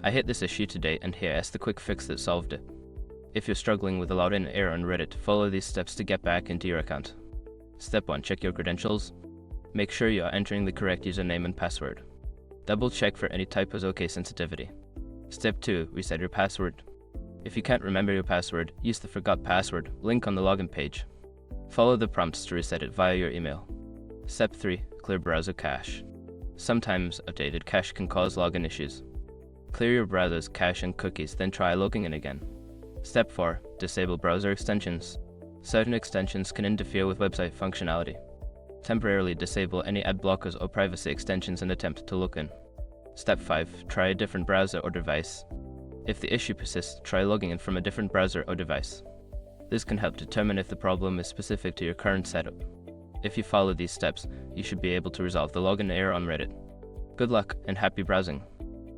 I hit this issue today and here is the quick fix that solved it. If you're struggling with a login error on Reddit, follow these steps to get back into your account. Step 1. Check your credentials. Make sure you are entering the correct username and password. Double check for any typos or case sensitivity. Step 2. Reset your password. If you can't remember your password, use the Forgot Password link on the login page. Follow the prompts to reset it via your email. Step 3. Clear browser cache. Sometimes outdated cache can cause login issues. Clear your browser's cache and cookies, then try logging in again. Step 4. Disable browser extensions. Certain extensions can interfere with website functionality. Temporarily disable any ad blockers or privacy extensions and attempt to log in. Step 5. Try a different browser or device. If the issue persists, try logging in from a different browser or device. This can help determine if the problem is specific to your current setup. If you follow these steps, you should be able to resolve the login error on Reddit. Good luck and happy browsing!